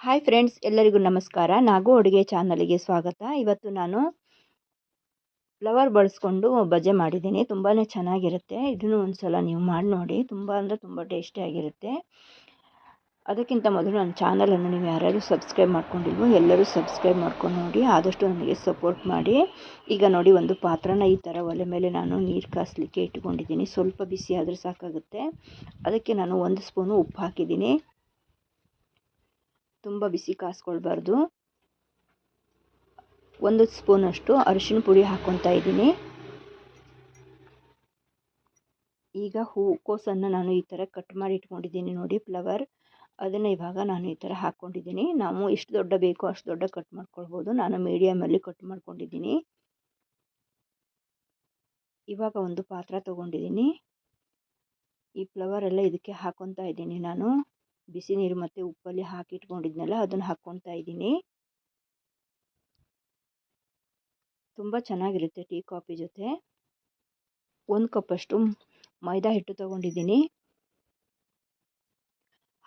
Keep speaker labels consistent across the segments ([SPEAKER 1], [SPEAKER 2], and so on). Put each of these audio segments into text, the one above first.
[SPEAKER 1] Hi friends, ಎಲ್ಲರಿಗೂ ನಮಸ್ಕಾರ. ನಾಗು ಅಡುಗೆ ಚಾನಲಿಗೆ ಸ್ವಾಗತ. ಇವತ್ತು ನಾನು ಫ್ಲವರ್ ಬಳಸ್ಕೊಂಡು ಬಜೆ ಮಾಡಿದ್ದೀನಿ. ತುಂಬಾ ಚೆನ್ನಾಗಿರುತ್ತೆ. ಇದನ್ನು ಒಂದು ಸಲ ನೀವು ಮಾಡಿ ನೋಡಿ. ತುಂಬ ಅಂದರೆ ತುಂಬ ಟೇಸ್ಟಿಯಾಗಿರುತ್ತೆ. ಅದಕ್ಕಿಂತ ಮೊದಲು ನನ್ನ ಚಾನಲನ್ನು ನೀವು ಯಾರ್ಯಾರು ಸಬ್ಸ್ಕ್ರೈಬ್ ಮಾಡ್ಕೊಂಡಿಲ್ವೋ ಎಲ್ಲರೂ ಸಬ್ಸ್ಕ್ರೈಬ್ ಮಾಡ್ಕೊಂಡು ನೋಡಿ. ಆದಷ್ಟು ನನಗೆ ಸಪೋರ್ಟ್ ಮಾಡಿ. ಈಗ ನೋಡಿ, ಒಂದು ಪಾತ್ರನ ಈ ಥರ ಒಲೆ ಮೇಲೆ ನಾನು ನೀರು ಕಾಸಲಿಕ್ಕೆ ಇಟ್ಕೊಂಡಿದ್ದೀನಿ. ಸ್ವಲ್ಪ ಬಿಸಿ ಆದರೆ ಸಾಕಾಗುತ್ತೆ. ಅದಕ್ಕೆ ನಾನು 1 ಸ್ಪೂನು ಉಪ್ಪು ಹಾಕಿದ್ದೀನಿ. ತುಂಬ ಬಿಸಿ ಕಾಸ್ಕೊಳ್ಬಾರ್ದು. 1 ಸ್ಪೂನಷ್ಟು ಅರಿಶಿನ ಪುಡಿ ಹಾಕ್ಕೊತಾ ಇದ್ದೀನಿ. ಈಗ ಹೂಕೋಸನ್ನು ನಾನು ಈ ಥರ ಕಟ್ ಮಾಡಿ ಇಟ್ಕೊಂಡಿದ್ದೀನಿ ನೋಡಿ, ಫ್ಲವರ್. ಅದನ್ನು ಇವಾಗ ನಾನು ಈ ಥರ ಹಾಕ್ಕೊಂಡಿದ್ದೀನಿ. ನಾವು ಎಷ್ಟು ದೊಡ್ಡ ಬೇಕೋ ಅಷ್ಟು ದೊಡ್ಡ ಕಟ್ ಮಾಡ್ಕೊಳ್ಬೋದು. ನಾನು ಮೀಡಿಯಮಲ್ಲಿ ಕಟ್ ಮಾಡ್ಕೊಂಡಿದ್ದೀನಿ. ಇವಾಗ ಒಂದು ಪಾತ್ರ ತೊಗೊಂಡಿದ್ದೀನಿ. ಈ ಫ್ಲವರ್ ಎಲ್ಲ ಇದಕ್ಕೆ ಹಾಕ್ಕೊತಾ ಇದ್ದೀನಿ. ನಾನು ಬಿಸಿ ನೀರು ಮತ್ತು ಉಪ್ಪಲ್ಲಿ ಹಾಕಿ ಇಟ್ಕೊಂಡಿದ್ನಲ್ಲ, ಅದನ್ನು ಹಾಕ್ಕೊತಾ ಇದ್ದೀನಿ. ತುಂಬ ಚೆನ್ನಾಗಿರುತ್ತೆ ಟೀ ಕಾಫಿ ಜೊತೆ. 1 ಕಪ್ಪಷ್ಟು ಮೈದಾ ಹಿಟ್ಟು ತೊಗೊಂಡಿದ್ದೀನಿ.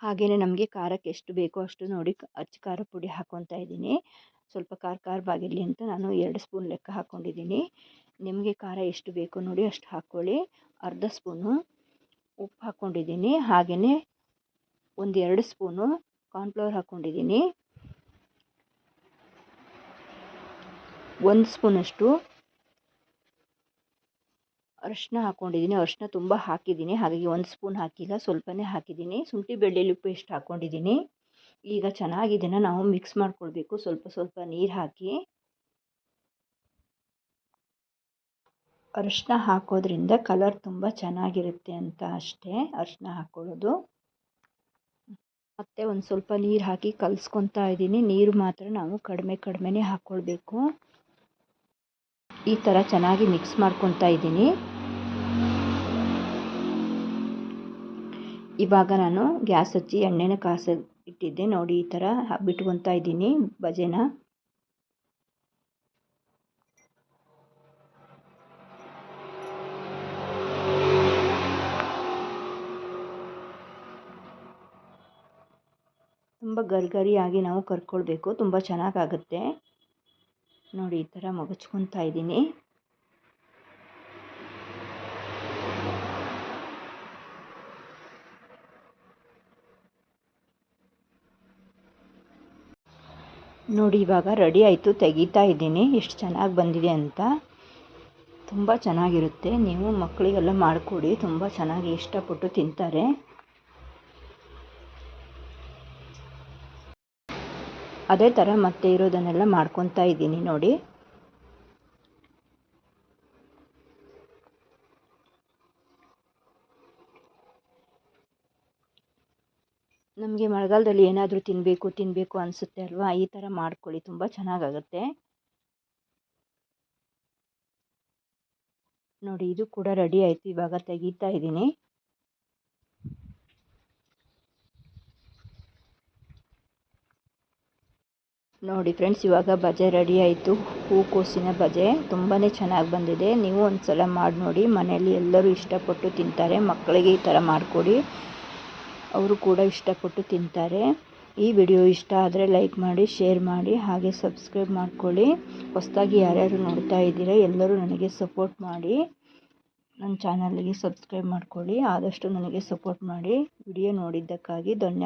[SPEAKER 1] ಹಾಗೆಯೇ ನಮಗೆ ಖಾರಕ್ಕೆ ಎಷ್ಟು ಬೇಕೋ ಅಷ್ಟು ನೋಡಿ ಅಚ್ಚ ಖಾರ ಪುಡಿ ಹಾಕ್ಕೊತಾ ಇದ್ದೀನಿ. ಸ್ವಲ್ಪ ಖಾರವಾಗಿರಲಿ ಅಂತ ನಾನು 2 ಸ್ಪೂನ್ ಲೆಕ್ಕ ಹಾಕ್ಕೊಂಡಿದ್ದೀನಿ. ನಿಮಗೆ ಖಾರ ಎಷ್ಟು ಬೇಕೋ ನೋಡಿ ಅಷ್ಟು ಹಾಕ್ಕೊಳ್ಳಿ. ಅರ್ಧ ಸ್ಪೂನು ಉಪ್ಪು ಹಾಕ್ಕೊಂಡಿದ್ದೀನಿ. ಹಾಗೆಯೇ 1-2 ಸ್ಪೂನು ಕಾರ್ನ್ಫ್ಲವರ್ ಹಾಕ್ಕೊಂಡಿದ್ದೀನಿ. 1 ಸ್ಪೂನಷ್ಟು ಅರಿಶಿನ ಹಾಕ್ಕೊಂಡಿದ್ದೀನಿ. ಅರಿಶಿನ ತುಂಬ ಹಾಕಿದ್ದೀನಿ, ಹಾಗಾಗಿ 1 ಸ್ಪೂನ್ ಹಾಕಿಲ್ಲ, ಸ್ವಲ್ಪನೇ ಹಾಕಿದ್ದೀನಿ. ಶುಂಠಿ ಬೆಳ್ಳುಳ್ಳಿ ಪೇಸ್ಟ್ ಹಾಕ್ಕೊಂಡಿದ್ದೀನಿ. ಈಗ ಚೆನ್ನಾಗಿ ಇದನ್ನು ನಾವು ಮಿಕ್ಸ್ ಮಾಡ್ಕೊಳ್ಬೇಕು. ಸ್ವಲ್ಪ ನೀರು ಹಾಕಿ. ಅರಿಶಿನ ಹಾಕೋದ್ರಿಂದ ಕಲರ್ ತುಂಬ ಚೆನ್ನಾಗಿರುತ್ತೆ ಅಂತ ಅಷ್ಟೇ ಅರಿಶಿನ ಹಾಕ್ಕೊಳ್ಳೋದು. ಮತ್ತು ಒಂದು ಸ್ವಲ್ಪ ನೀರು ಹಾಕಿ ಕಲಿಸ್ಕೊತಾ ಇದ್ದೀನಿ. ನೀರು ಮಾತ್ರ ನಾವು ಕಡಿಮೆನೇ ಹಾಕ್ಕೊಳ್ಬೇಕು. ಈ ಥರ ಚೆನ್ನಾಗಿ ಮಿಕ್ಸ್ ಮಾಡ್ಕೊತಾ ಇದ್ದೀನಿ. ಇವಾಗ ನಾನು ಗ್ಯಾಸ್ ಹಚ್ಚಿ ಎಣ್ಣೆನ ಇಟ್ಟಿದ್ದೆ ನೋಡಿ. ಈ ಥರ ಬಿಟ್ಕೊತಾ ಇದ್ದೀನಿ ಬಜೆನ. ತುಂಬ ಗರಿಯಾಗಿ ನಾವು ಕರ್ಕೊಳ್ಬೇಕು. ತುಂಬ ಚೆನ್ನಾಗಾಗುತ್ತೆ ನೋಡಿ. ಈ ಥರ ಮಗಚ್ಕೊತಾ ಇದ್ದೀನಿ. ನೋಡಿ, ಇವಾಗ ರೆಡಿ ಆಯಿತು. ತೆಗಿತಾ ಇದ್ದೀನಿ. ಎಷ್ಟು ಚೆನ್ನಾಗಿ ಬಂದಿದೆ ಅಂತ. ತುಂಬ ಚೆನ್ನಾಗಿರುತ್ತೆ. ನೀವು ಮಕ್ಕಳಿಗೆಲ್ಲ ಮಾಡಿಕೊಡಿ, ತುಂಬ ಚೆನ್ನಾಗಿ ಇಷ್ಟಪಟ್ಟು ತಿಂತಾರೆ. ಅದೇ ಥರ ಮತ್ತೆ ಇರೋದನ್ನೆಲ್ಲ ಮಾಡ್ಕೊತಾ ಇದ್ದೀನಿ ನೋಡಿ. ನಮಗೆ ಮಳೆಗಾಲದಲ್ಲಿ ಏನಾದರೂ ತಿನ್ನಬೇಕು ಅನಿಸುತ್ತೆ ಅಲ್ವಾ, ಈ ಥರ ಮಾಡ್ಕೊಳ್ಳಿ. ತುಂಬ ಚೆನ್ನಾಗಾಗುತ್ತೆ ನೋಡಿ. ಇದು ಕೂಡ ರೆಡಿ ಆಯಿತು. ಇವಾಗ ತೆಗಿತಾ ಇದ್ದೀನಿ. ನೋಡಿ ಫ್ರೆಂಡ್ಸ್, ಇವಾಗ ಬಜೆ ರೆಡಿ ಆಯಿತು. ಹೂಕೋಸಿನ ಬಜೆ ತುಂಬಾ ಚೆನ್ನಾಗಿ ಬಂದಿದೆ. ನೀವು ಒಂದು ಸಲ ಮಾಡಿ ನೋಡಿ. ಮನೆಯಲ್ಲಿ ಎಲ್ಲರೂ ಇಷ್ಟಪಟ್ಟು ತಿಂತಾರೆ. ಮಕ್ಕಳಿಗೆ ಈ ಥರ ಮಾಡಿಕೊಡಿ, ಅವರು ಕೂಡ ಇಷ್ಟಪಟ್ಟು ತಿಂತಾರೆ. ಈ ವಿಡಿಯೋ ಇಷ್ಟ ಆದರೆ ಲೈಕ್ ಮಾಡಿ, ಶೇರ್ ಮಾಡಿ, ಹಾಗೆ ಸಬ್ಸ್ಕ್ರೈಬ್ ಮಾಡ್ಕೊಳ್ಳಿ. ಹೊಸದಾಗಿ ಯಾರ್ಯಾರು ನೋಡ್ತಾ ಇದ್ದೀರಾ ಎಲ್ಲರೂ ನನಗೆ ಸಪೋರ್ಟ್ ಮಾಡಿ. ನನ್ನ ಚಾನಲ್ಗೆ ಸಬ್ಸ್ಕ್ರೈಬ್ ಮಾಡ್ಕೊಳ್ಳಿ. ಆದಷ್ಟು ನನಗೆ ಸಪೋರ್ಟ್ ಮಾಡಿ. ವಿಡಿಯೋ ನೋಡಿದ್ದಕ್ಕಾಗಿ ಧನ್ಯವಾದ.